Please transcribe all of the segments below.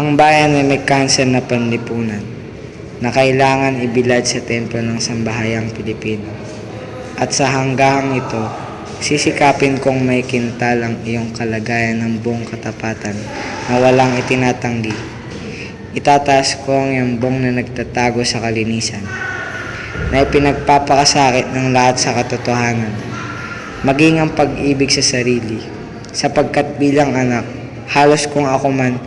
Ang bayan ay may kanser na panlipunan na kailangan ibilad sa templo ng sambahayang Pilipino. At sa hanggahang ito, sisikapin kong may kintal ang iyong kalagayan ng buong katapatan na walang itinatanggi. Itataas ko ang yambong na nagtatago sa kalinisan, na ipinagpapakasakit ng lahat sa katotohanan, maging ang pag-ibig sa sarili, sapagkat bilang anak, halos kung ako man,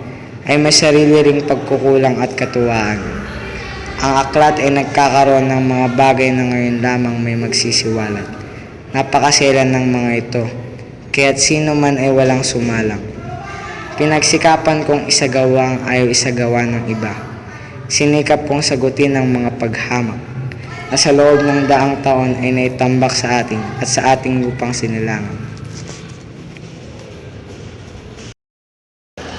ay may sarili ring pagkukulang at katuwaan. Ang aklat ay nagkakaroon ng mga bagay na ngayon lamang may magsisiwalat. Napakaselan ng mga ito, kaya't sino man ay walang sumalang. Pinagsikapan kong isagawa ang ayaw isagawa ng iba. Sinikap kong sagutin ang mga paghamak na sa loob ng daang taon ay naitambak sa atin at sa ating lupang sinilangan.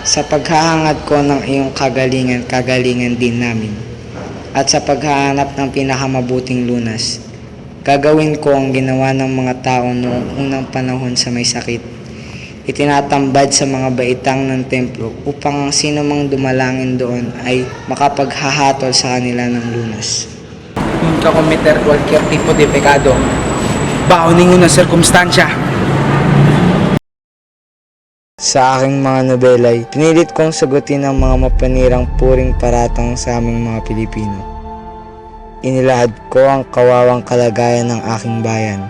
Sa paghahangad ko ng iyong kagalingan, kagalingan din namin. At sa paghahanap ng pinakamabuting lunas, gagawin ko ang ginawa ng mga tao noong unang panahon sa may sakit. Itinatambad sa mga baitang ng templo upang ang sino mang dumalangin doon ay makapaghahatol sa kanila ng lunas. Nunca cometer cualquier tipo de pecado bajo ninguna circunstancia. Sa aking mga nobela'y pinilit kong sagutin ang mga mapanirang puring paratang sa aming mga Pilipino. Inilahad ko ang kawawang kalagayan ng aking bayan,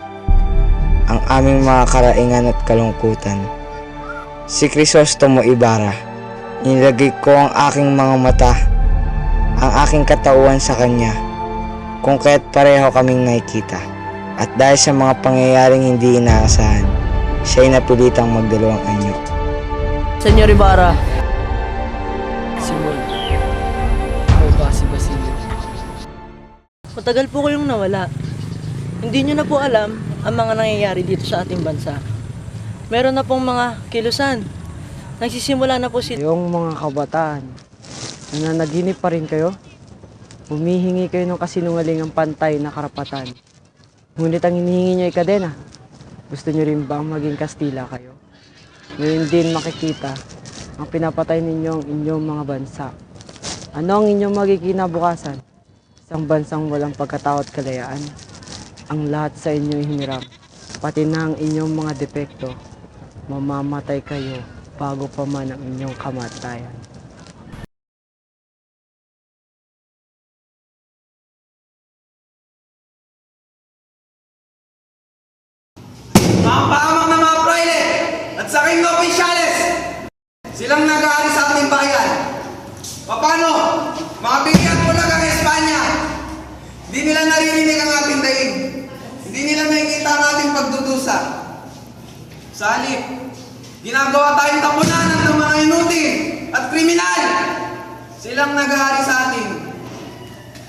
ang aming mga karaingan at kalungkutan. Si Crisostomo Ibarra, inilagay ko ang aking mga mata, ang aking katauhan sa kanya, kung kaya't pareho kaming nakikita. At dahil sa mga pangyayaring hindi inaasahan, siya'y napilitang magdalawang anyo. Senyor Ibarra. Simon. Ako ba si Basilio? Matagal po kayong nawala. Hindi nyo na po alam ang mga nangyayari dito sa ating bansa. Meron na pong mga kilusan. Nagsisimula na po Yung mga kabataan, nananaginip pa rin kayo? Humihingi kayo ng kasinungalingang pantay na karapatan. Ngunit ang hinihingi nyo ay kadena. Gusto nyo rin bang maging Kastila kayo? Ngayon din makikita ang pinapatay ninyo ang inyong mga bansa. Ano ang inyong magkikinabukasan? Isang bansang walang pagkatao at kalayaan. Ang lahat sa inyo hiniram, pati na ang inyong mga depekto. Mamamatay kayo bago pa man ang inyong kamatayan. Mga paamang na mga praile at sa aking opisyales, silang nag-aari sa ating bayan. Paano? Mga bigyan po lang ang Espanya. Hindi nila naririnig ang ating daig. Hindi nila nakikita ang ating pagdudusa. Sa halip, ginagawa tayong tapunan ng mga inutil at kriminal. Silang nag-aari sa atin.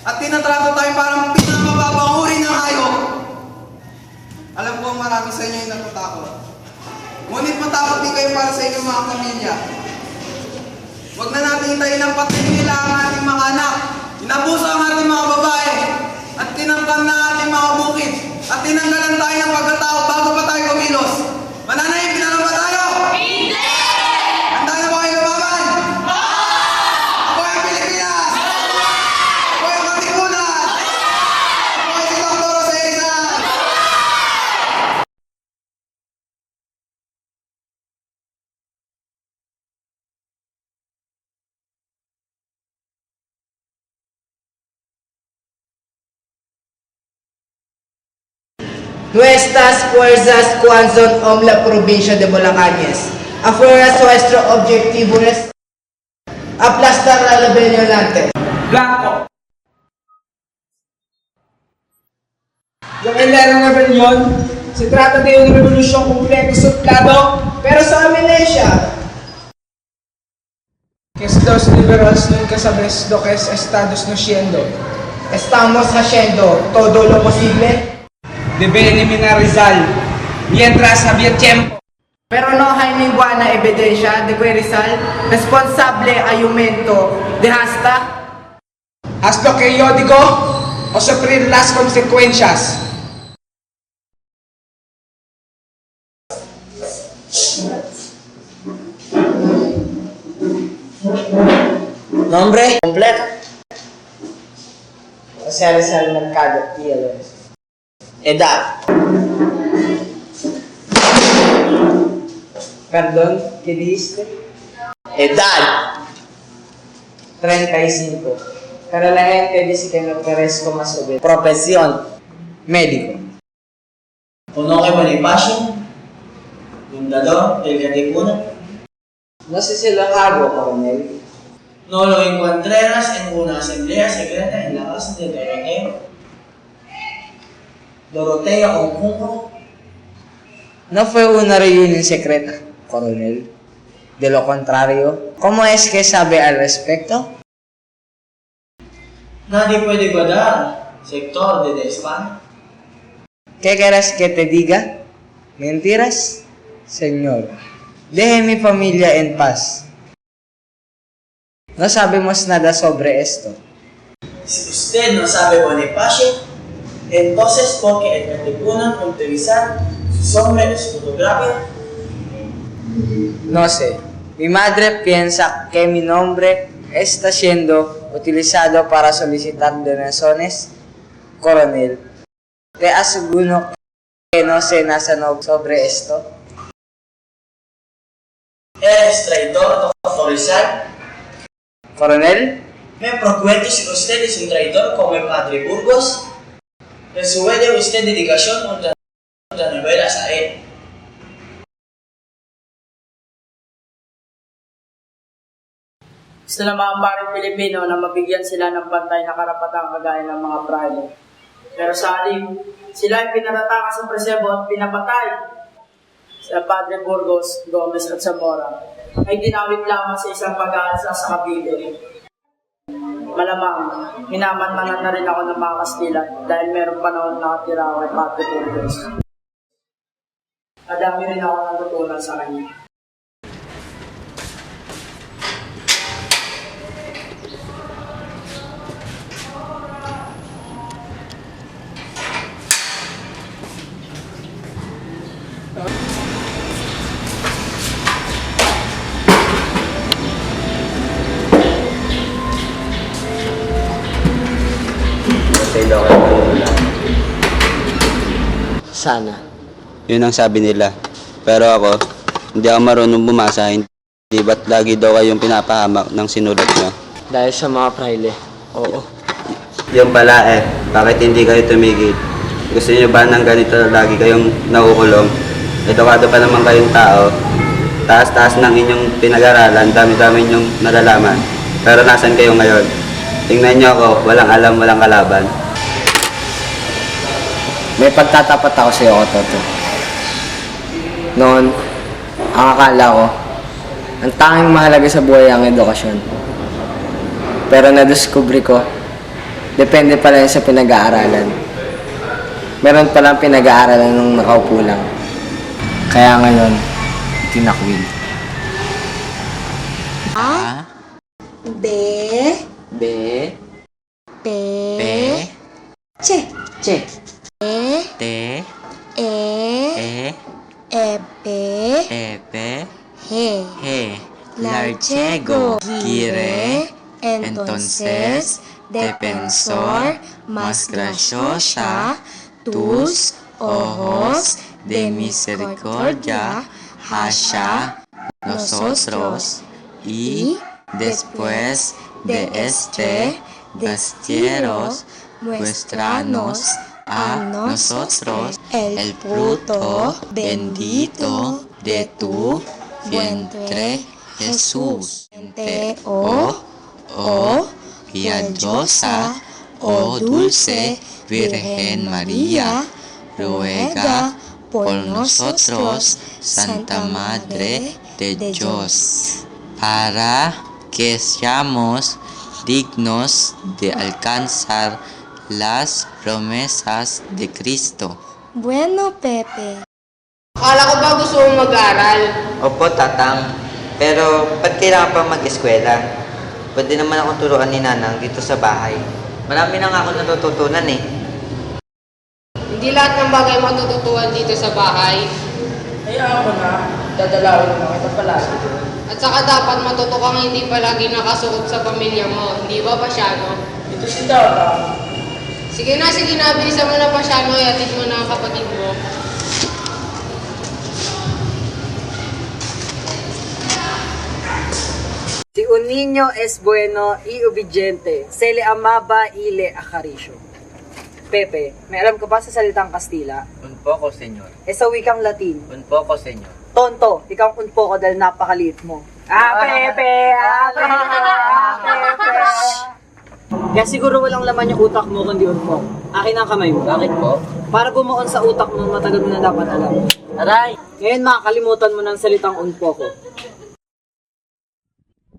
At tinatrato tayo parang pinamababang uri ng hayop. Alam ko marami sa inyo yung natatakot. Ngunit matakot din kayo para sa inyong mga pamilya. Huwag na natin hintayin ang patayin nila ang ating mga anak. Inabuso ang ating mga babae. At tinangkan na ating mga bukid. At tinanggalan tayo ng pagkatao bago pa tayo kumilos. Mananay, pinanong ba tayo? Hindi! Handa na ba kayo lumaban? Ako ang Pilipinas! Ako ang Katipunan! Ako ang si Dr. Roseza! Nuestras fuerzas coanzon la provincia de Bulacanes. Afuera nuestro objetivo es aplastar la rebelión antes. Blanco. Yung ilerang rebellion, se trata de una revolución completo suplado, Pero sa amnesia, que los liberales nunca sabes lo que es Estados haciendo. estamos haciendo todo lo posible, Debe eliminar Rizal, mientras había tiempo. pero no hay ninguna evidencia de que Rizal responsable aumento de hasta Haz lo que yo digo o sufrir las consecuencias. Nombre? Completo. Jose Rizal Mercado, PLS. Edad? Perdón, ¿qué dijiste? Edad? 35. Pero la gente dice que me parezco más joven. Profesión? Médico. Honoque Bonifacio? Fundador del Katipunan? No sé si lo hago, coronel. No lo encontrarás en una asamblea secreta en la casa de Doroteo. Doroteo Conjunto. No fue una reunión secreta, coronel. De lo contrario, ¿cómo es que sabe al respecto? Nadie puede guardar sector de España. ¿Qué quieres que te diga? ¿Mentiras? Señor, deje mi familia en paz. No sabemos nada sobre esto. Si usted no sabe Bonifacio, entonces ¿por qué el Katipunan utilizar su nombre en su fotografía? No sé. Mi madre piensa que mi nombre está siendo utilizado para solicitar donaciones, coronel. Te aseguro que no sé nada sobre esto. ¿Eres traidor autorizado? Coronel, Me pregunto si usted es un traidor como el padre Burgos. Resuelve usted dedicación contra novelas a él. Gusto ng mga paring Pilipino na mabigyan sila ng pantay na karapatang kagaya ng mga praile. Pero sa halip, sila ay pinaratakan sa presebo at pinapatay. Sila Padre Burgos, Gomez at Zamora ay ginawit lamang sa isang pag-aalsa sa Cavite. Malamang, minamanmanan na rin ako ng mga Kastila dahil meron panahon nakatira ako kay Padre Burgos. Madami rin ako natutunan sa kanya. sana. Yun ang sabi nila. Pero ako, hindi ako marunong bumasa. Hindi ba't lagi daw kayong pinapahamak ng sinulat nyo? Dahil sa mga praile. Oo. Yung pala bakit hindi kayo tumigil? Gusto niyo ba ng ganito lagi kayong nakukulong? Edukado pa naman kayong tao. Taas-taas ng inyong pinag-aralan, dami-dami inyong nalalaman. Pero nasan kayo ngayon? Tingnan niyo ako, walang alam, walang kalaban. May pagtatapat ako sa iyo, Toto. Noon, ang akala ko, ang tanging mahalaga sa buhay ang edukasyon. Pero nadiskubre ko, depende pala yun sa pinag-aaralan. Meron palang pinag-aaralan nung nakaupo lang. Kaya ngayon, tinakwil. B, Be, P, che, C, che, E, te, E, P, epe, G, he, largego, gire, entonces, defensor, más graciosa, tus ojos de misericordia hacia nosotros y después de este destierros muéstranos a nosotros el fruto bendito de tu vientre Jesús. Oh piadosa, oh dulce Virgen María, ruega por nosotros, Santa Madre de Dios, para que seamos dignos de alcanzar las promesas de Cristo. Bueno, Pepe. Akala ko ba gusto mong mag-aaral? Opo, Tatang. Pero ba't kailangan pa mag-eskwela? Pwede naman akong turuan ni Nanang dito sa bahay. Marami na nga ako natututunan eh. Hindi lahat ng bagay matututuan dito sa bahay. Hayaan mo na, dadalawin naman kita palagi doon. At saka dapat matuto kang hindi palagi nakasuot sa pamilya mo. Hindi ba, Pasyano? Ito si Tata. Sige na, bilisan mo na, Pasyano. Iatid mo na ang kapatid mo. Si un niño es bueno y obediente, se le amaba y le acarició. Pepe, may alam ka ba sa salitang Kastila? Un poco, senyor. E sa wikang Latin? Un poco, senyor. Tonto, ikaw un poco dahil napakaliit mo. Pepe! Pepe! Kaya siguro walang laman yung utak mo kundi unpok. Akin ang kamay mo. Bakit po? Para bumuon sa utak mo, matagal mo na dapat alam. Aray! Ngayon makakalimutan mo ng salitang unpoko.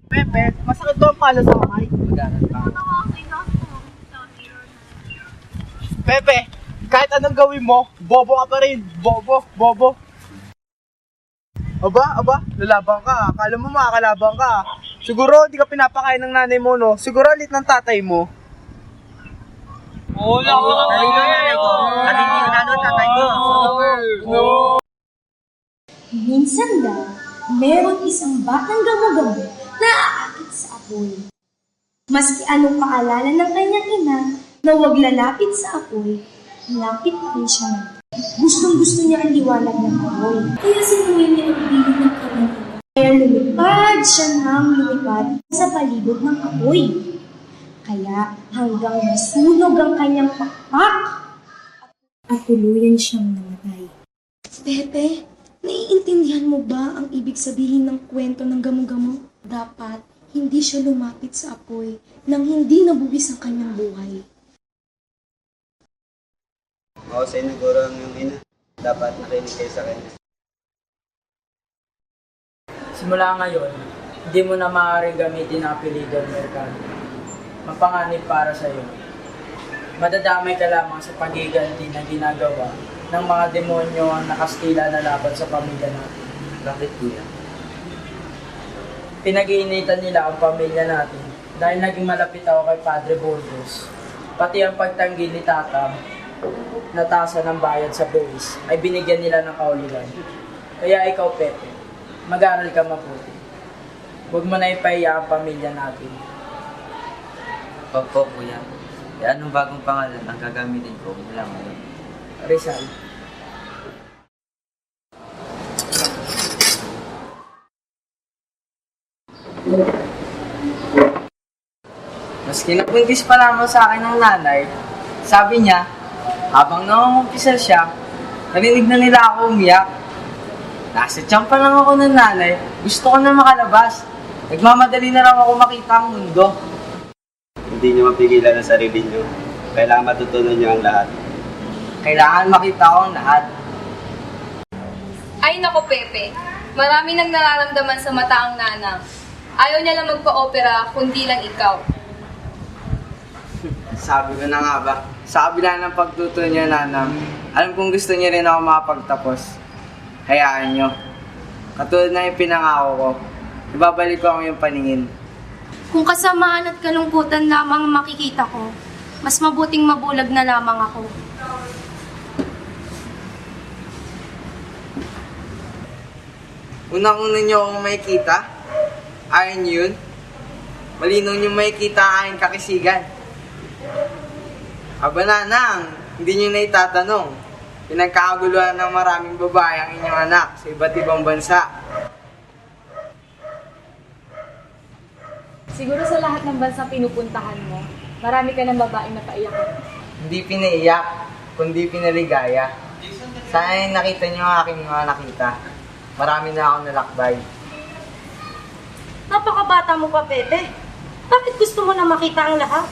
Pepe, masakit ba ang palo sa kamay? Pepe, kahit anong gawin mo, bobo ka pa rin. Bobo. Aba, lalaban ka. Akala mo makakalabang ka. Siguro hindi ka pinapakain ng nanay mo, no? Siguro alit ng tatay mo. Minsan daw, meron isang batang gamo-gamo na aakit sa apoy. Maski anong paalala ng kanyang ina na huwag lalapit sa apoy, lapit din siya ng gustong-gusto niya ang liwanag ng apoy. Kaya sinuwi niya ang piling ng kanyang ina. Kaya lumipad siya ng lumipad sa palibot ng apoy. Kaya hanggang nasunog ang kanyang pakpak at tuluyan siyang namatay. Pepe, naiintindihan mo ba ang ibig sabihin ng kwento ng gamo-gamo? Dapat hindi siya lumapit sa apoy nang hindi nabuwis ang kanyang buhay. Oo, siniguro ang iyong ina. Dapat nakinig kayo sa kanya. Simula ngayon, hindi mo na maaaring gamitin ang apelido ng merkado. Mapanganib para sa iyo. Madadamay ka lamang sa pagiganti na ginagawa ng mga demonyo ang nakastila na laban sa pamilya natin. Bakit, kuya? Pinag-iinitan nila ang pamilya natin dahil naging malapit ako kay Padre Burgos. Pati ang pagtanggi ni Tata na tasa ng bayad sa buwis ay binigyan nila ng kaulilan. Kaya ikaw, Pepe, mag-aral ka mabuti. Huwag mo na ipahiya ang pamilya natin. Opo, kuya. E anong bagong pangalan ang gagamitin ko mula ngayon? Rizal. Maski nabuntis pa lamang sa akin ng nanay, sabi niya, habang nangungumpisal siya, narinig na nila ako umiyak. Nasa tiyan pa lang ako ng nanay, gusto ko na makalabas. Nagmamadali na lang ako makita ang mundo. Hindi niyo mapigilan ang sarili niyo. Kailangan matutunan niyo ang lahat. Kailangan makita ko ang lahat. Ay nako, Pepe. Marami nang nararamdaman sa mata ang nanang. Ayaw niya lang magpa-opera, kundi lang ikaw. Sabi ko na nga ba, sa kabila ng pagtuto niya, nanang, alam kong gusto niya rin ako makapagtapos. Hayaan niyo. Katulad na yung pinangako ko, ibabalik ko ang iyong paningin. Kung kasamaan at kalungkutan lamang ang makikita ko, mas mabuting mabulag na lamang ako. Unang-una niyo akong makikita, ayon yun, malinaw niyo makikita ang aking kakisigan. Aba nanang, hindi niyo na itatanong. Pinagkakaguluhan ng maraming babae ang inyong anak sa iba't ibang bansa. Siguro sa lahat ng bansang pinupuntahan mo, marami ka ng babaeng napaiyakan. Hindi pinaiyak, kundi pinaligaya. Sana yung nakita niyo ang aking mga nakita. Marami na akong nalakbay. Napakabata mo pa, Pepe. Bakit gusto mo na makita ang lahat?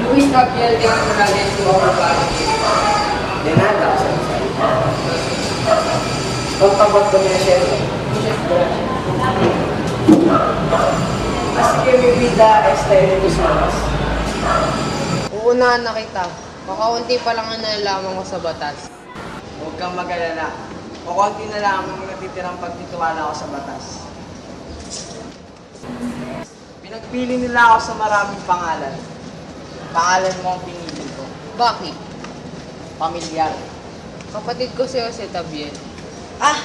Luis Gabriel de Morales to our body. De nada, pagtabot ko niya siya. Así que mi vida está en tus manos. Uunahan na kita. Kakaunti pa lang ang nalalaman ko sa batas. Huwag kang mag-alala. O konti na lang ang natitirang pagtitiwala ko sa batas. Pinagpili nila ako sa maraming pangalan. Pangalan mo ang pinili ko. Bakit? Pamilyar. Kapatid ko si Jose Tabiel. Ah!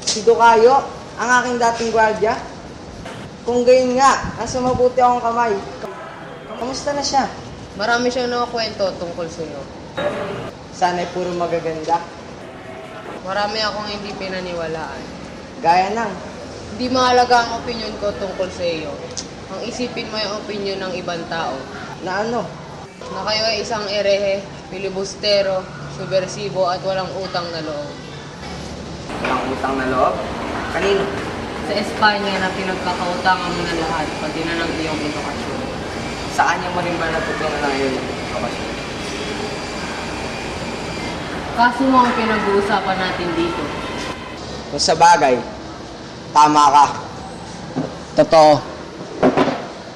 Si Ducayo, ang aking dating gwardya. Kung gayon nga, nasa mabuti akong kamay. Kamusta na siya? Marami siyang nakakwento tungkol sa iyo. Sana'y puro magaganda. Marami akong hindi pinaniwalaan. Gaya ng, Hindi mahalaga ang opinion ko tungkol sa iyo. Ang isipin mo yung opinion ng ibang tao. na ano, Na kayo ay isang erehe, filibustero, subversibo at walang utang na loob. walang utang na loob. Kanino? Sa Espanya na pinagkakautangan mo na lahat, pati na ng iyong edukasyon. Sa kanya mo rin ba natutunan ng iyong kapasyon? Kaso mo ang pinag-uusapan natin dito. Kung sa bagay, tama ka. Totoo.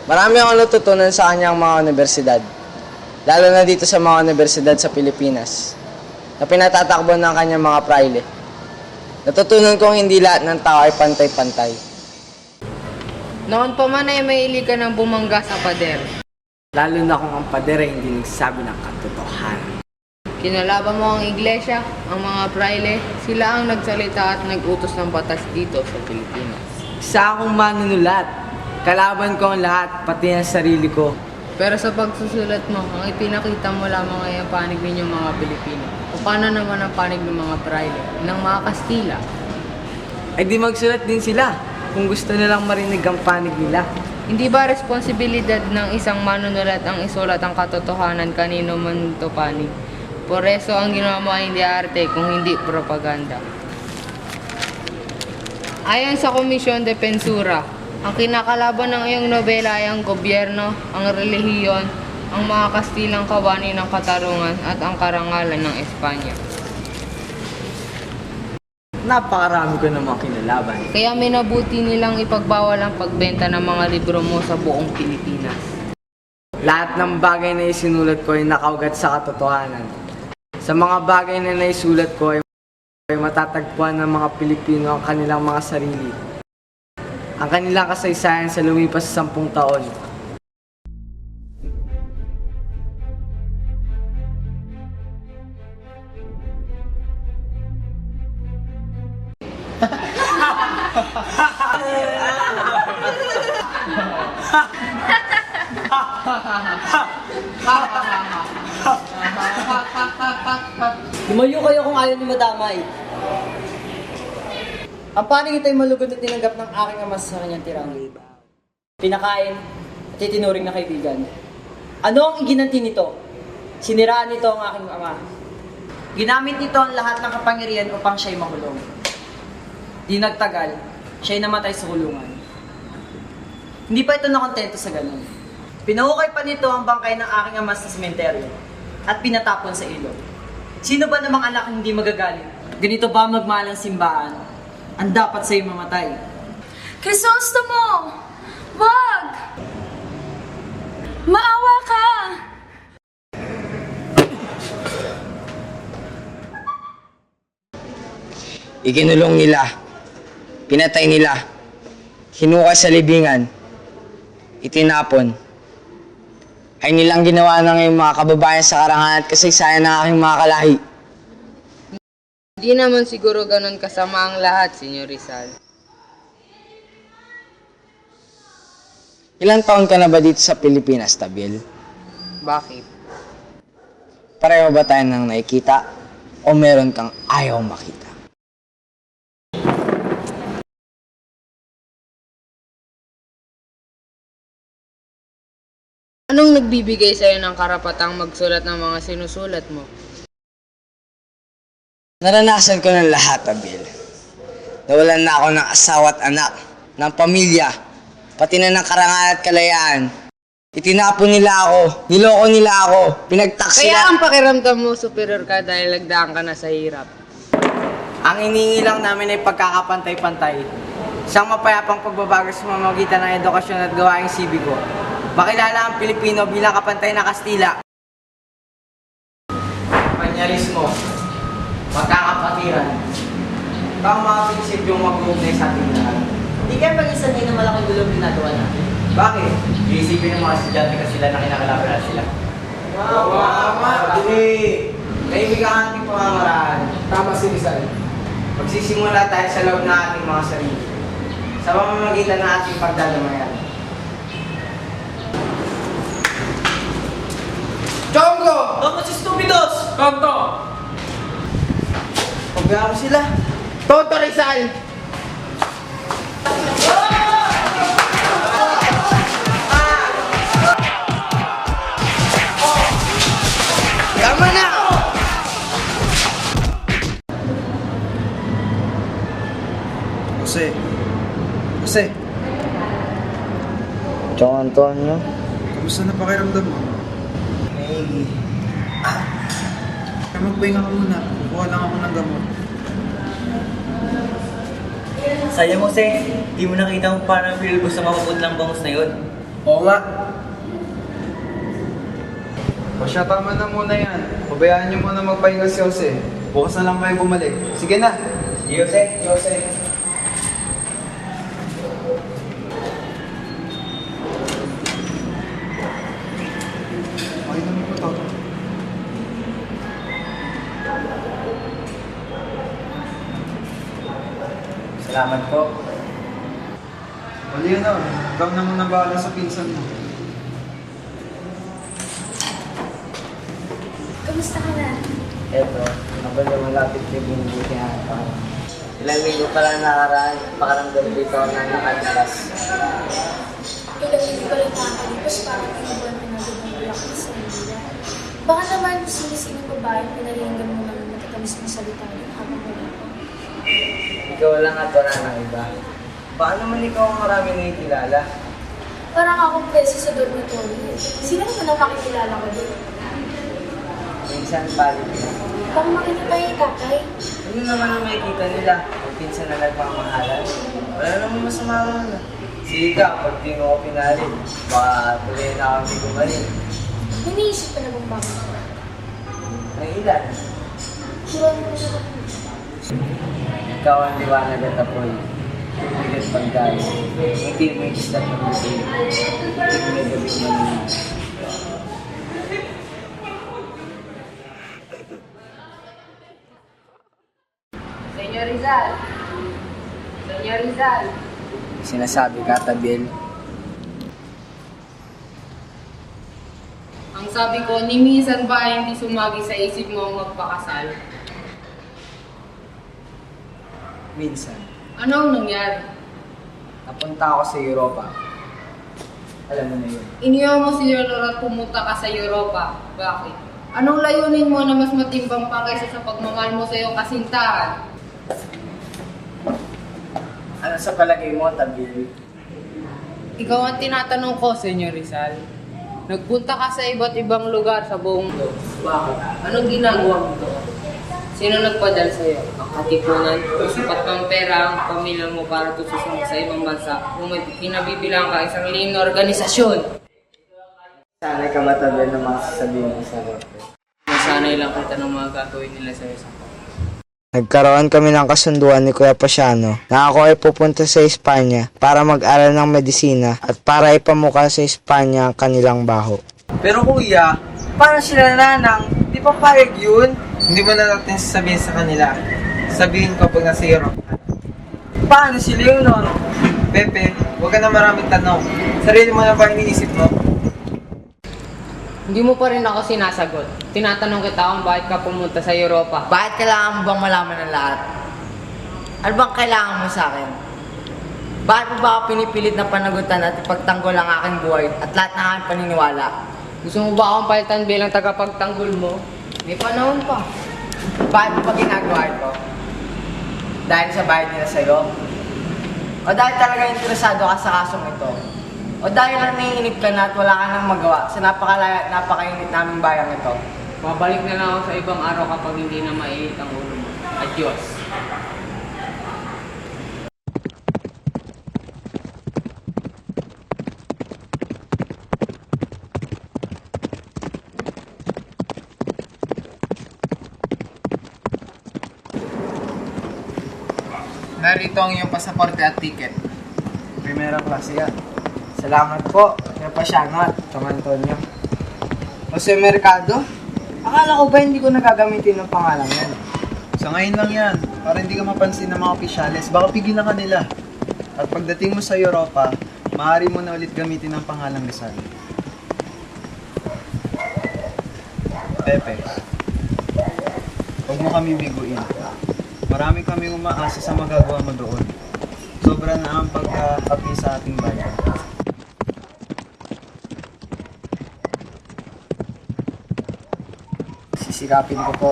Marami akong natutunan sa kanyang mga universidad. Lalo na dito sa mga universidad sa Pilipinas na pinatatakbo ng kanyang mga praile. Natutunan kong hindi lahat ng tao ay pantay-pantay. Noon pa man ay mahilig ka ng bumangga sa pader. Lalo na kung ang pader ay hindi nagsasabi ng katotohanan. Kinalaban mo ang iglesia, ang mga praile, sila ang nagsalita at nag-utos ng batas dito sa Pilipinas. Isa akong manunulat. Kalaban ko ang lahat, pati ang sarili ko. Pero sa pagsusulat mo, ang ipinakita mo lamang ay ang panig ninyong mga Pilipino. O paano naman ang panig ng mga praile, ng mga Kastila? Ay di magsulat din sila kung gusto nilang marinig ang panig nila. Hindi ba responsibilidad ng isang manunulat ang isulat ang katotohanan kanino man ito panig? Por eso ang ginawa mo ay hindi arte kung hindi propaganda. Ayon sa Komisyon de Pensura, ang kinakalaban ng iyong nobela ay ang gobyerno, ang relihiyon, ang mga Kastilang kawani ng katarungan at ang karangalan ng Espanya. Napakarami ko namang kinalaban. Kaya minabuti nilang ipagbawal ang pagbenta ng mga libro mo sa buong Pilipinas. Lahat ng bagay na isinulat ko ay nakaugat sa katotohanan. Sa mga bagay na naisulat ko ay matatagpuan ng mga Pilipino ang kanilang mga sarili. Ang kanilang kasaysayan sa lumipas sa 10 taon. Lumayo kayo kung ayaw niyo madamay. Ang panig ito'y malugod at tinanggap ng aking ama sa kanyang tirang. Pinakain at itinuring na kaibigan. Ano ang iginanti nito? Siniraan nito ang aking ama. Ginamit nito ang lahat ng kapangyarihan upang siya'y makulong. Di nagtagal, siya'y namatay sa kulungan. Hindi pa ito nakontento sa ganun. Pinahukay pa nito ang bangkay ng aking ama sa sementeryo at pinatapon sa ilog. Sino ba namang anak hindi magagalit? Ganito ba magmahal ang simbaan? Ang dapat sa'yo mamatay. Crisostomo! Wag! Maawa ka! Ikinulong nila, pinatay nila, hinukay sa libingan, itinapon. Ay nilang ginawa ng iyong mga kababayan sa karangalan at kasaysayan ng aking mga kalahi. Hindi naman siguro ganun kasama ang lahat, Senyor Rizal. Ilang taon ka na ba dito sa Pilipinas, Tabiel? Bakit? Pareho ba tayo nang nakikita o meron kang ayaw makita? Anong nagbibigay sa'yo ng karapatang magsulat ng mga sinusulat mo? Naranasan ko ng lahat, Tabiel. Nawalan na ako ng asawa at anak, ng pamilya, pati na ng karangalan at kalayaan. Itinapon nila ako, niloko nila ako, pinagtaksi Kaya nila. ang pakiramdam mo superior ka dahil nagdaan ka na sa hirap. Ang iniingi lang namin ay pagkakapantay-pantay. Isang mapayapang pagbabago sa pamamagitan ng edukasyon at gawaing sibiko. Makilala ang Pilipino bilang kapantay na Kastila. kolonyalismo, magkakapatiran. Ito ang mga prinsipyong mag-uugnay sa ating lahat. Hindi kayo mag-isanay na malaking gulong ginagawa natin. Bakit? Iisipin ng mga estudyante kasi sila na kinakalaban sila. Tama! Hindi! Kaibigan ang ating pamamaraan. Tama si Rizal. Magsisimula tayo sa loob ng ating mga sarili. Sa pamamagitan ng ating pagdadamayan. Chongo! Bakit si Stupidos? Tonto! Pabayaan mo sila. Tonto Rizal! Tama na! Jose, Chong Antonio, kamusta na pakiramdam mo? Maggie. Kaya magpahinga ka muna. Kukuha lang ako ng gamot. Sayang Jose, di mo nakita kung paano feel ko sa mapupudlang bangus na yun. Oo nga. O siya, tama na muna yan. Pabayaan niyo muna magpahinga si Jose. Bukas na lang kayo bumalik. Sige na. Jose. Okay naman po to. Salamat po. Mali na. Ikaw na muna bahala sa pinsan mo. Kamusta ka na? Eto, nabali malapit yung binubuti pa. Ilang linggo pa lang nakaraan, pakaramdam dito ako na nakalipas. Ilang hindi ko lang nakakalipas para tinubuan ka na ng bulak sa Manila. Baka naman sinisinong babae na narinig mo naman matatamis mong salita rin habang wala ko. Ikaw lang at wala ng iba. Baka naman ikaw ang marami nakikilala. Parang akong preso sa dormitory. Sino naman ang makikilala ko doon? Minsan palit na. Baka makita tayo yung tatay. Ano naman ang makikita nila? Kung pinsan na nagpamahalan. Wala naman masama na. Sige ka, pag di mo ako pinalit, baka tuloy na kami gumaling. Hiniisip ka na bang bakit? Ang ilan? Turuan mo na ako. Ikaw ang liwanag at apoy. Bigat pagdalo. Hindi mo isdat ng buti. Hindi mo gabi manina. Senyor Rizal! Senyor Rizal! Sinasabi ka, Tabil. Ang sabi ko, ni minsan ba ay hindi sumagi sa isip mo ang magpakasal? Minsan, Ano ang nangyari? napunta ako sa Europa. Alam mo na yun. Iniwan mo si Leonor at pumunta ka sa Europa. Bakit? Anong layunin mo na mas matimbang pa kaysa sa pagmamahal mo sa iyong kasintahan? Ano sa palagay mo, Tabil? Ikaw ang tinatanong ko, Senyor Rizal. Nagpunta ka sa iba't ibang lugar sa buong mundo. Bakit? Anong ginagawa mo doon? Sino nagpadala sa'yo? Ang katipunan? O sapat ng pera ang pamilya mo para tutusin sa ibang bansa? Kung may kinabibilang ka isang lihim na organisasyon? Sana'y ka matabil ng mga sasabihin mo sa Rote. Nasanay lang kita ng mga gagawin nila sa'yo sa Nagkaroon kami ng kasunduan ni Kuya Pasiano na ako ay pupunta sa Espanya para mag-aral ng medisina at para ipamukha sa Espanya ang kanilang baho. Pero kuya, paano sila nanang? Di pa payag yun? Hindi mo na natin sasabihin sa kanila. Sabihin ko pag nasa Europe. Paano si Leonor? Pepe, huwag ka na maraming tanong. Sarili mo na ba iniisip mo? Hindi mo pa rin ako sinasagot. Tinatanong kita kung bakit ka pumunta sa Europa. Bakit kailangan mo bang malaman ng lahat? Ano bang kailangan mo sa akin? Bakit mo ba ako pinipilit na panagutan at ipagtanggol ang aking buhay at lahat ng aking paniniwala? Gusto mo ba akong palitan bilang tagapagtanggol mo? May panahon pa. Bakit mo pa ginagawa ito? Dahil sa bayad nila sa'yo? O dahil talaga interesado ka sa kasong ito? O dahil lang naiinip ka na at wala ka nang magawa sa napakainit naming bayang ito? Babalik na lang ako sa ibang araw kapag hindi na maiit ang ulo mo. Adios. Narito ang iyong pasaporte at ticket. Primera klase yan. Salamat po, Kuya Pasiano at Tom Antonio. Jose Mercado? Akala ko ba hindi ko nagagamitin ng pangalan yan? Sa ngayon lang yan, para hindi ka mapansin ng mga opisyales, baka pigilan ka nila. At pagdating mo sa Europa, maaari mo na ulit gamitin ang pangalang Rizal. Pepe, huwag mo kami biguin. Marami kami umaasa sa magagawa mo doon. Sobra na ang pagkakapi sa ating bayan. Sisikapin ko po.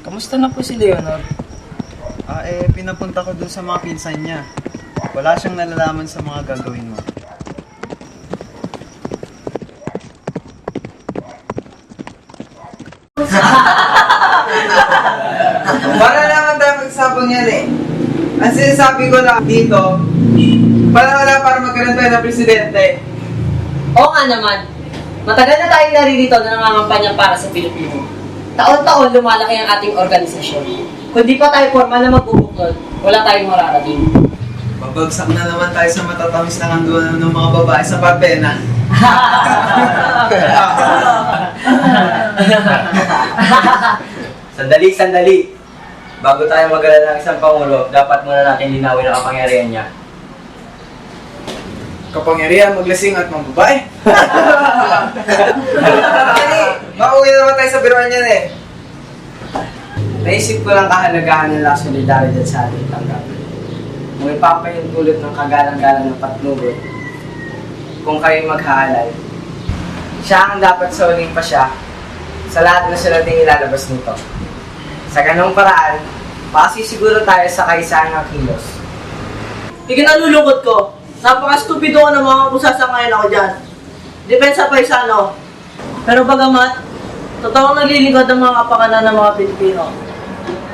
Kamusta na po si Leonor? Pinapunta ko doon sa mga pinsan niya. Wala siyang nalalaman sa mga gagawin mo. Para naman tayo magsabong yan eh. Ang sinasabi ko lang dito, para magkaroon tayo ng presidente. Oo nga naman. Matagal na tayong naririto na nangangampanya para sa Pilipino. Taon-taon lumalaki ang ating organisasyon. Kung di pa tayo formal na magbubuklod, wala tayong mararating. Babagsak na naman tayo sa matatamis na kanduan ng mga babae sa Parbena. Sandali. Bago tayo mag-alala ng isang pangulo, dapat muna natin linawin ang kapangyarihan niya. Kapangyarihan, maglasing at mambabae. Mauwi naman tayo sa biruan yan eh. Naisip ko lang kahalagahan nila solidaridad sa ating tanggapan. Kung ipapahintulot ng kagalang-galang ng patnubod, kung kayo maghahalay, siya ang dapat sa uling pa siya sa lahat na sulating ilalabas nito. Sa ganong paraan, makasisiguro tayo sa kaisahan ng kilos. Ikinalulungkot ko. Napaka-stupido ko ng mga kusasangayan ako dyan. Depensa paisano. Pero bagamat, totoong naglilingkod ng mga kapakanan ng mga Pilipino.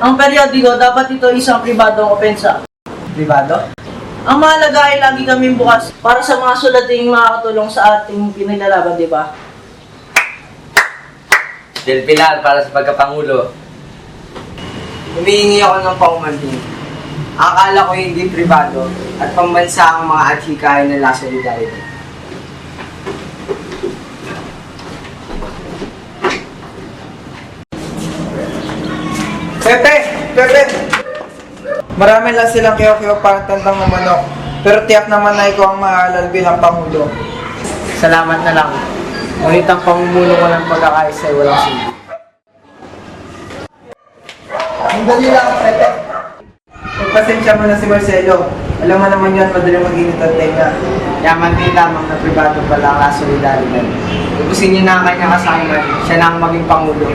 Ang periodiko, dapat ito isang pribadong opensa. Privado? Ang mahalaga ay lagi kaming bukas para sa mga sulating makakatulong sa ating pinaglalaban, di ba? Del Pilar para sa pagkapangulo. Humihingi ako ng paumanhin. Akala ko hindi pribado at pambansa ang mga adhikain ng La Solidaridad. Pepe! Marami lang silang kiyo-kiyo para tandang ng manok. Pero tiyak naman na ikaw ang mahalal bilang pangulo. Salamat na lang. Ngunit ang pamumuno ko ng pagkakaisa ay walang silbi. Sandali lang, Pepe. Pagpasensya mo na si Marcelo. Alam mo naman yan, madaling mag-init ang tenga. Yaman din lamang na pribado pala ang La Solidaridad. Ubusin niyo na ang kanyang kasama, siya na ang maging pangulo.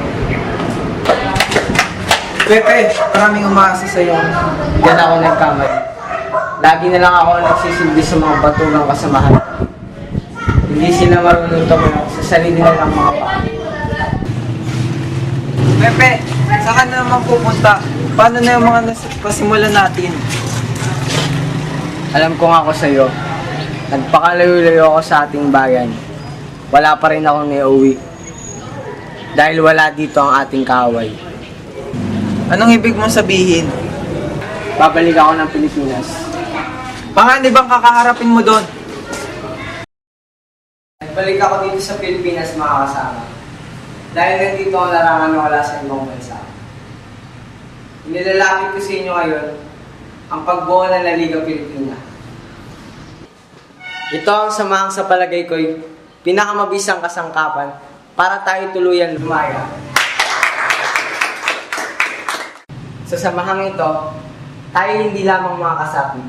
Pepe, maraming umaasa sa'yo. Diyan ako nagkamali. Lagi na lang ako nagsisilbi sa mga batugang kasamahan. Hindi sila marunong tumayo sa sarili nilang mga paa. Pepe, saan ka na naman pupunta? Paano na yung mga pasimulan natin? Alam ko nga ako sa'yo, nagpakalayo-layo ako sa ating bayan. Wala pa rin akong nauwi. Dahil wala dito ang ating kaaway. Anong ibig mong sabihin? Babalik ako ng Pilipinas. Panganib bang kakaharapin mo doon? Nagbalik ako dito sa Pilipinas mga kasama. Dahil nandito ang larangan na wala sa ibang bansa. Inilalapit ko sa inyo ngayon ang pagbuo ng La Liga Pilipina. Ito ang samahang sa palagay ko'y pinakamabisang kasangkapan para tayo tuluyan lumaya. Sa samahang ito, tayo hindi lamang mga kasapi,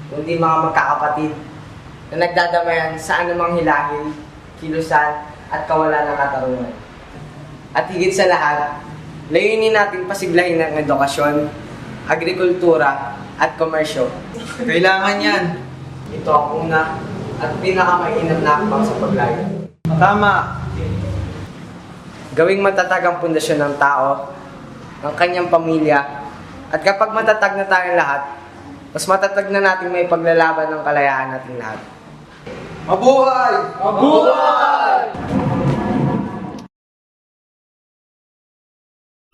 kundi mga magkakapatid na nagdadamayan sa anumang hilahil, kilusan at kawalan ng katarungan. At higit sa lahat, layunin natin pasiglahin ng edukasyon, agrikultura at komersyo. Kailangan yan. Ito ang una at pinakamainam na hakbang sa paglayo. Tama. Gawing matatag ang pundasyon ng tao, ng kanyang pamilya, at kapag matatag na tayong lahat, mas matatag na natin may paglalaban ng kalayaan natin lahat. Mabuhay! Mabuhay!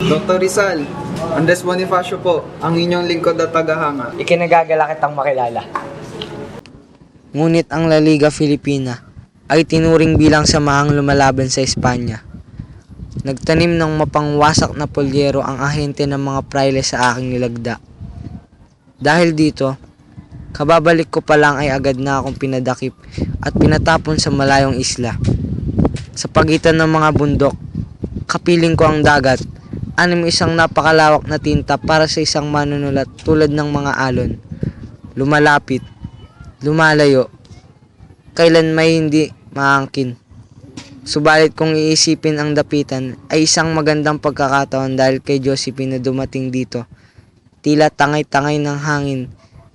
Dr. Rizal, Andres Bonifacio po, ang inyong lingkod at tagahanga. Ikinagagala kitang makilala. Ngunit ang La Liga Filipina ay tinuring bilang samahang lumalaban sa Espanya. Nagtanim ng mapangwasak na polyero ang ahente ng mga praile sa aking nilagda. Dahil dito, kababalik ko pa lang ay agad na akong pinadakip at pinatapon sa malayong isla. Sa pagitan ng mga bundok, kapiling ko ang dagat, isang napakalawak na tinta para sa isang manunulat tulad ng mga alon. Lumalapit, lumalayo, kailan may hindi maangkin. Subalit kung iisipin ang dapitan ay isang magandang pagkakataon dahil kay Josephine na dumating dito. Tila tangay-tangay ng hangin,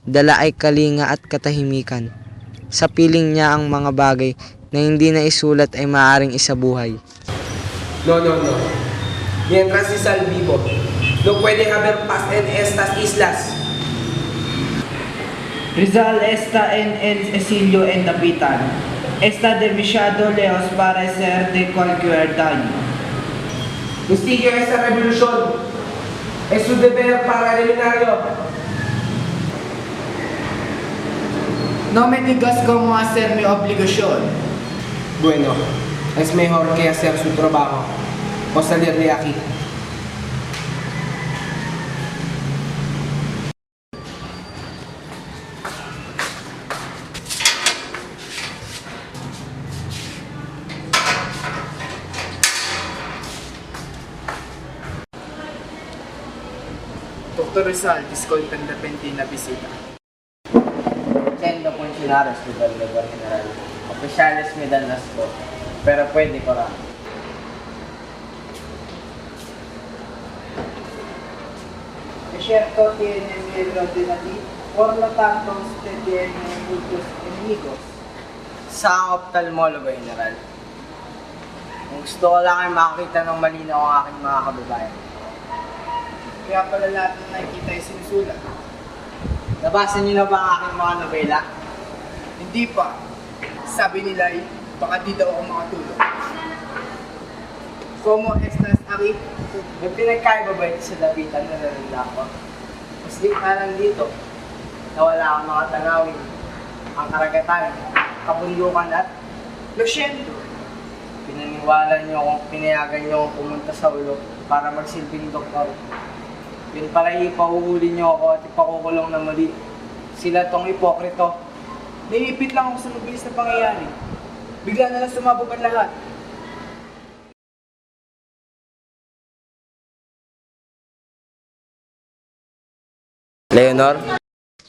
dala ay kalinga at katahimikan. Sa piling niya ang mga bagay na hindi na isulat ay maaaring isabuhay. No. Mientras Rizal vivo, no puede haber paz en estas islas. Rizal está en el exilio en Dapitan. Está demasiado lejos para ser de cualquier daño. Instigue esta revolución. Es su deber para eliminarlo. No me digas cómo hacer mi obligación. Bueno, es mejor que hacer su trabajo o salir de aquí. Dr. Rizal, disculpen la repentina visita. Siendo funcionarios del Gobierno General, oficiales me dan las cosas, pero puede correr. Es cierto, tiene miedo de la vida, por lo tanto usted tiene muchos enemigos. Sa ophthalmologo, General. Kung gusto ko lang ay makakita ng malinaw ang aking mga kababayan. Kaya pala lahat ng nakikita ay sinusulat. Nabasa niyo na ba ang aking mga nobela? Hindi pa. Sabi nila ay baka di daw ako makatulog. Como estas aquí? May pinagkaiba ba ito sa dapitan na nalala ko? Mas di ka lang dito. Nawala ang mga tanawin, ang karagatan, kabundukan at Lo siento. pinaniwala niyo kung pinayagan niyo akong pumunta sa ulo para magsilbing doktor. Yun pala ipahuhuli niyo ako at ipakukulong na mali. Sila tong ipokrito. Naiipit lang ako sa mabilis na pangyayari. Bigla na lang sumabog ang lahat. Leonor?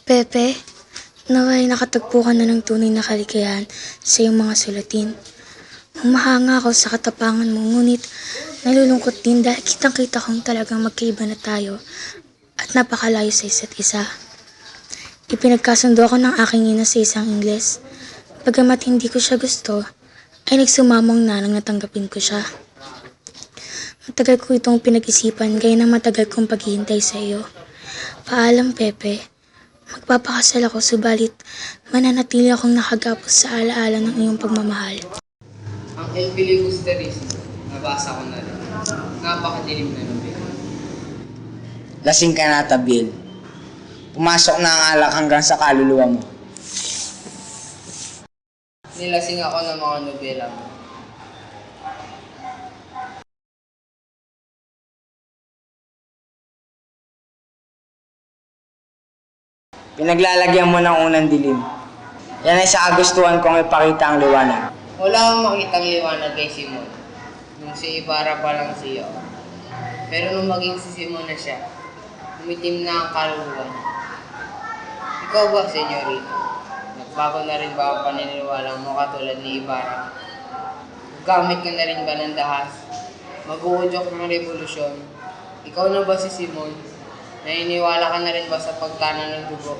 Pepe, naway nakatagpo ka na ng tunay na kaligayahan sa iyong mga sulatin. Humahanga ako sa katapangan mo, ngunit nalulungkot din dahil kitang-kita kong talagang magkaiba na tayo at napakalayo sa isa't isa. Ipinagkasundo ako ng aking ina sa isang Ingles. Bagamat hindi ko siya gusto, ay nagsumamong na nang natanggapin ko siya. Matagal ko itong pinag-isipan gaya ng matagal kong paghihintay sa iyo. Paalam, Pepe. Magpapakasal ako, subalit mananatili akong nakagapos sa alaala ng iyong pagmamahal. Ang El Filibusterismo, nabasa ko na rin. Napakadilim na nobela. Lasing ka na, Tabil. Pumasok na ang alak hanggang sa kaluluwa mo. Nilasing ako ng mga nobela mo. Pinaglalagyan mo ng unang dilim. Yan ay sa kagustuhan kong ipakita ang liwanag. Wala akong makitang liwanag kay Simon. Nung si Ibarra pa lang siya. Pero nung maging si Simon na siya, umitim na ang kaluluwa niya. Ikaw ba, senyorito? Nagbago na rin ba ang paniniwala mo katulad ni Ibarra? Gamit ka na rin ba ng dahas? Mag-uudyok ng revolusyon? Ikaw na ba si Simon? Naniniwala ka na rin ba sa pagtanan ng dugo?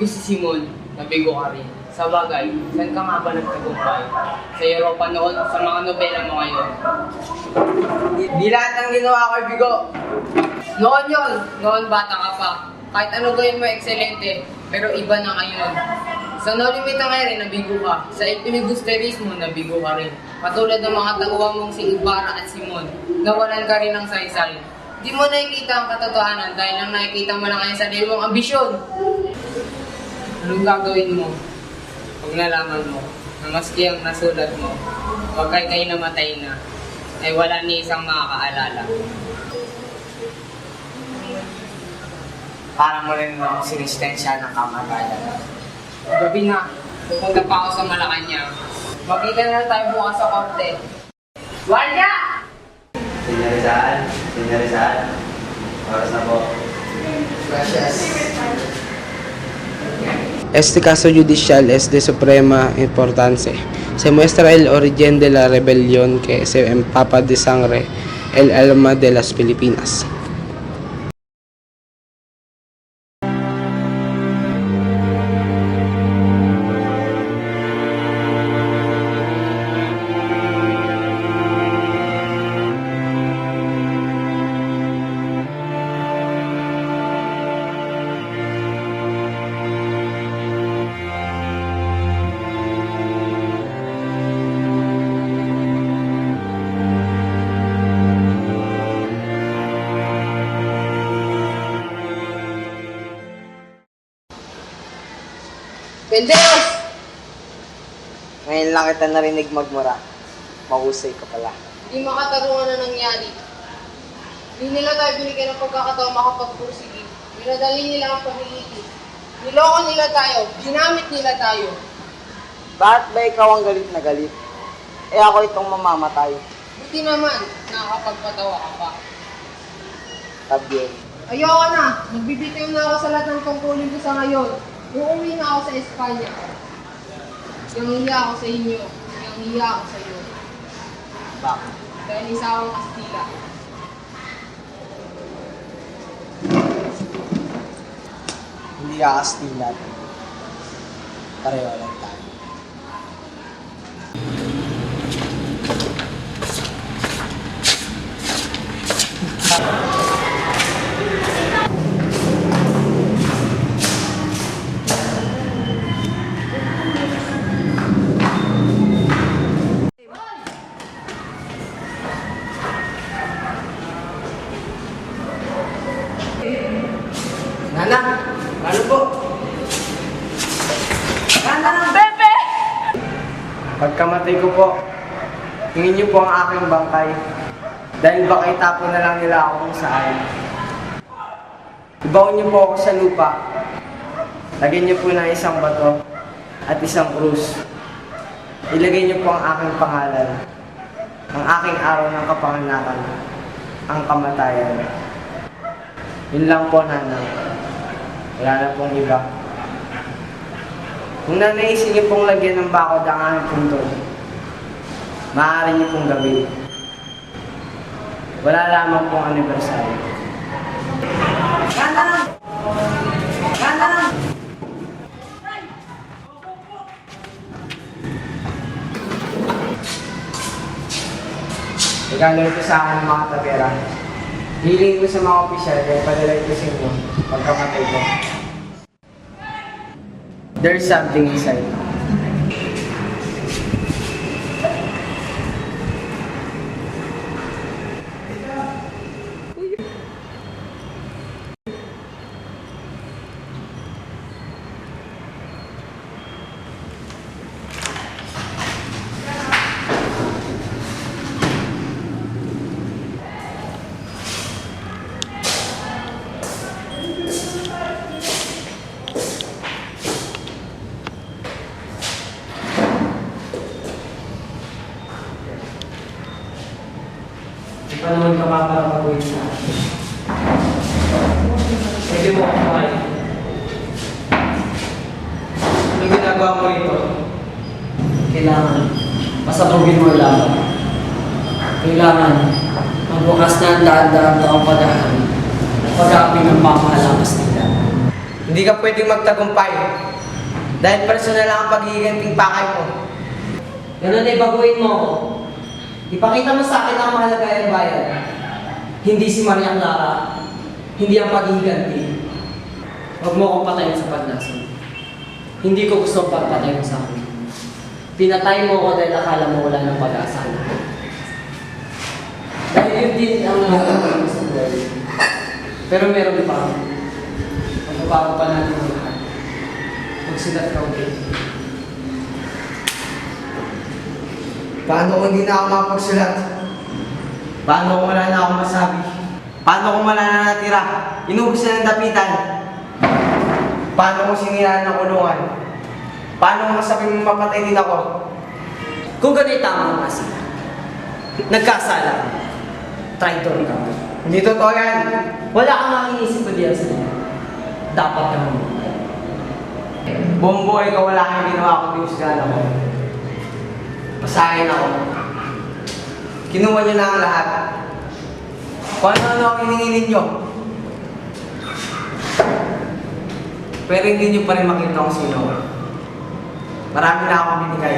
ko si Simon, nabigo ka rin. Sa bagay, saan ka nga ba nagtagumpay? Sa Europa noon, sa mga nobela mo ngayon. Di lahat ng ginawa ko ay bigo. Noon yon, noon bata ka pa. Kahit ano gawin mo ekscelente, pero iba na ngayon. Sa No Limit ang ere, nabigo ka. Sa Epilibusterismo, nabigo ka rin. Katulad ng mga tauhan mong si Ibarra at Simon, nawalan ka rin ng saysay. Di mo nakikita ang katotohanan dahil lang nakikita mo lang ang sarili mong ambisyon. Anong gagawin mo? Pag nalaman mo na maski ang nasulat mo, pag kayo namatay na, ay wala ni isang makakaalala. Para mo rin ako sinisistensya ng kamatayan. Gabi na, pupunta pa ako sa Malacanang. Magkita na tayo bukas sa korte. Wala! Señorizaan. Oras na po. Gracias. Este caso judicial es de suprema importancia. Se muestra el origen de la rebelión que se empapa de sangre el alma de las Filipinas. Penderos! Ngayon lang kita narinig magmura. Mahusay ka pala. Di makatarungan na nangyari. Di nila tayo binigyan ng pagkakataon makapagpursige. Binadali nila ang pamiliti. Niloko nila tayo. Ginamit nila tayo. Bakit ba ikaw ang galit na galit? Eh ako itong mamamatay. Buti naman, nakakapagpatawa ka pa. Tabiyon. Ayoko na. Nagbibitiw na ako sa lahat ng tungkulin ko sa ngayon. Uuwi na ako sa Espanya. Yung hiya ako sa inyo. Yung hiya ako sa iyo. Bakit? Dahil isa akong Kastila. Hindi ka Kastilat. Pareho lang tayo. Nanang, ano po? Nanang! Bebe! Pagkamatay ko po, hingin niyo po ang aking bangkay. Dahil baka itapon na lang nila ako kung saan. Ibaon niyo po ako sa lupa. Lagyan niyo po ng isang bato at isang krus. Ilagay niyo po ang aking pangalan. Ang aking araw ng kapanganakan. Ang kamatayan. Yun lang po, Nanang. Wala na pong iba. Kung nanaisin niyo pong lagyan ng bakod ang aming puntod, maaari niyo pong gawin. Wala lamang pong anibersaryo. Nanang! Nanang! Regalo ito sa akin ng mga tabera. Hiling ko sa mga opisyal, kaya padala ito sa inyo pagkamatay ko. There's something inside. Di pa naman ka makakapagawin sa akin. Pwede mo ako kumain. Ano ginagawa mo rito? Kailangan pasabugin mo lang. Kailangan magbukas na ang daan-daan taong pag-ahari at pag-aapin ng pamahalang Kastila. Hindi ka pwedeng magtagumpay. Dahil personal lang ang pagiganting pakay mo. Ganun ay baguhin mo ako. Ipakita mo sa akin ang mahalaga ng bayan. Hindi si Maria Clara. Hindi ang paghihiganti. Huwag mo akong patayin sa paglason. Hindi ko gustong pagpatay mo sa akin. Pinatay mo ako dahil akala mo wala ng pag-asa. Dahil yun din ang nangangalaman sa buhay. Pero meron pa. Magbabago pa natin ang lahat. Magsilat ka ulit. Paano kung hindi na ako mapagsulat? Paano kung wala na akong masabi? Paano kung wala na natira? Inubos na ng dapitan? Paano kung siniraan ng kulungan? Paano kung masabing mapatay din ako? Kung ganito tama kasi, nagkasala, traitor ka. Hindi totoo yan. Wala kang makinisip ko diyan sa'yo. Dapat ka mamatay. Buong buhay ka wala kang ginawa kundi husgahan ako. Pasahin ako. Kinuha niyo na ang lahat. Kung ano-ano ang hiningi ninyo. Pero hindi niyo pa rin makita kung sino ako. Marami na akong binigay.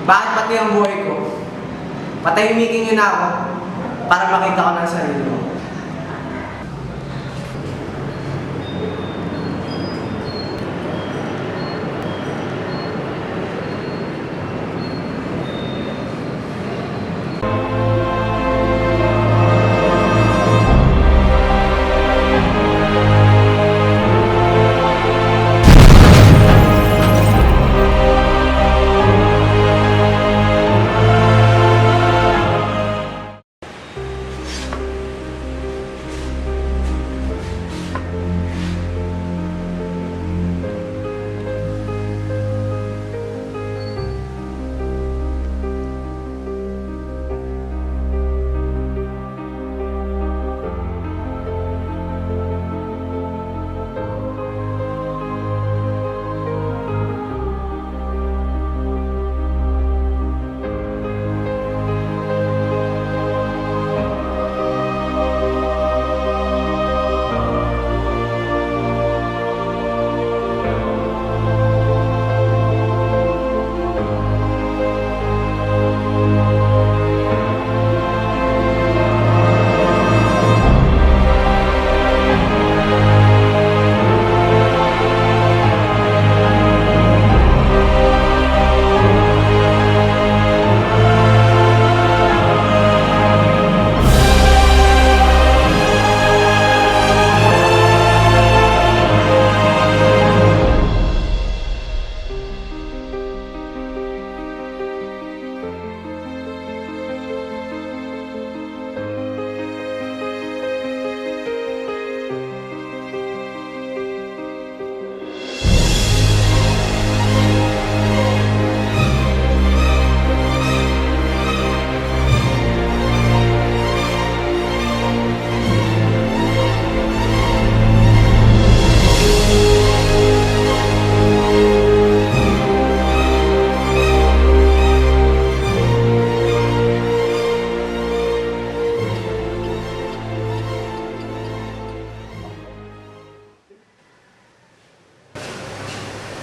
Bakit pati ang buhay ko? Patahimikin niyo na ako para makita ko ng sarili ko.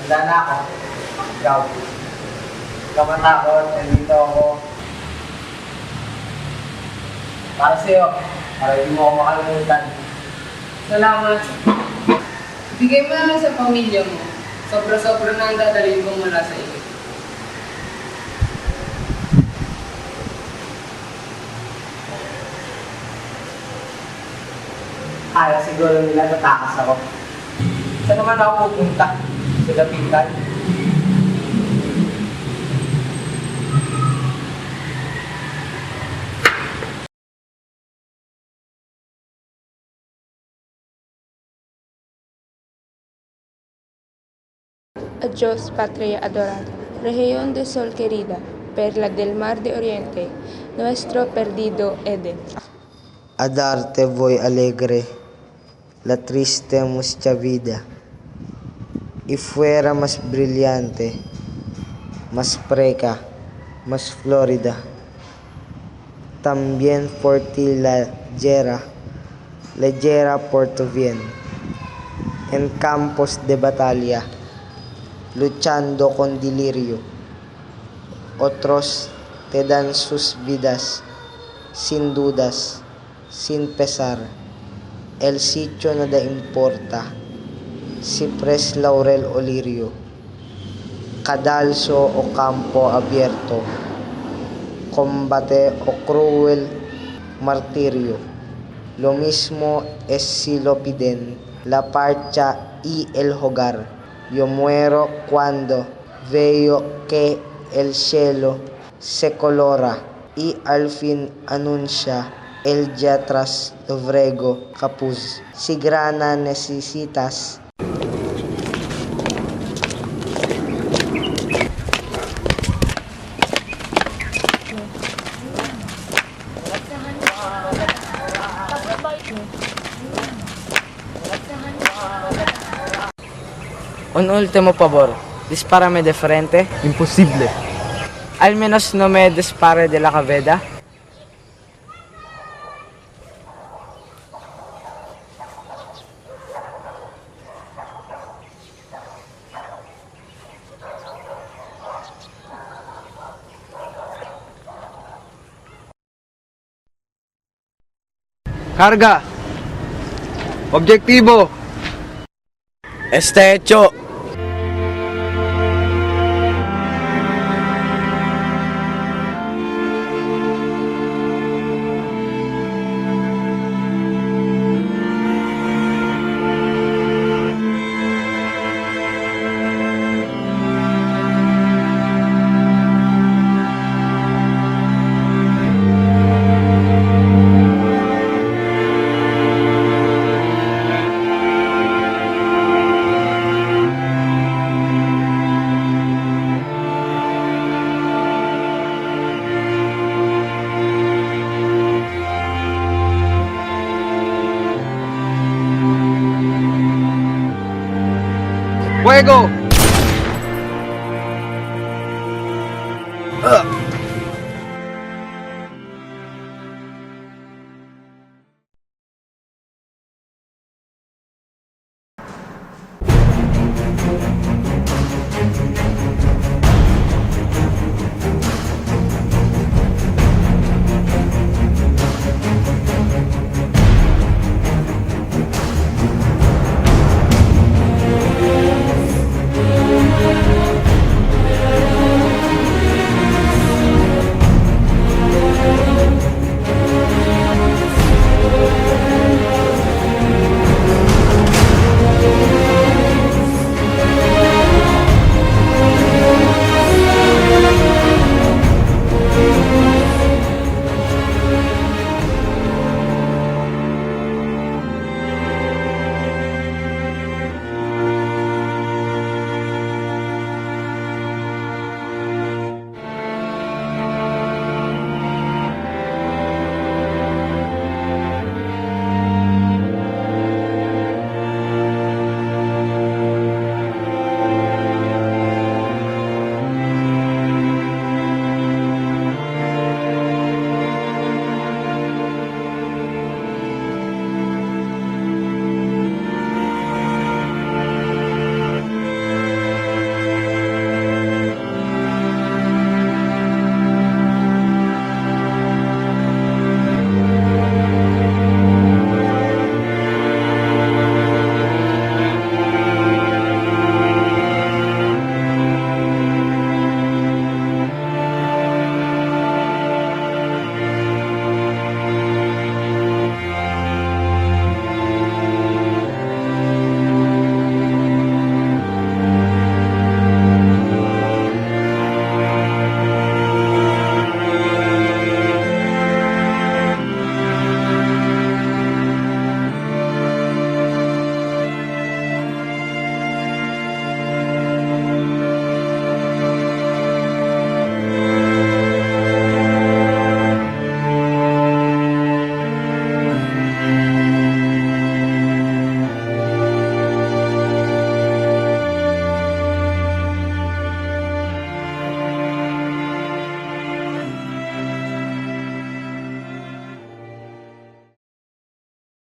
Wala na ako. Ikaw. Ikaw matakot. Nandito ako. Para sa'yo. Para hindi mo ako makalimutan. Salamat. Bigay mo na lang sa pamilya mo. Sobra-sobra na ang dadalhin ko mula sa iyo. Kaya siguro nila natakas ako. Saan naman ako pupunta? Sa dapitan? Adiós, patria adorada, región de sol querida, perla del mar de oriente, nuestro perdido Eden. A darte voy alegre, la triste mucha vida, y fuera más brillante, más fresca, más florida. También por ti la leyera por tu bien. en campos de batalla, luchando con delirio. Otros te dan sus vidas, sin dudas, sin pesar. El sitio nada importa, Cypress, laurel o lirio, cadalso o campo abierto, combate o cruel martirio. Lo mismo es si lo piden la parcha y el hogar. Yo muero cuando veo que el cielo se colora y al fin anuncia el ya tras Dobrego capuz. Si grana necesitas, Un último favor, dispárame de frente. Imposible. Al menos no me dispare de la cabeza. Karga! Objektibo! Está hecho. Fuego!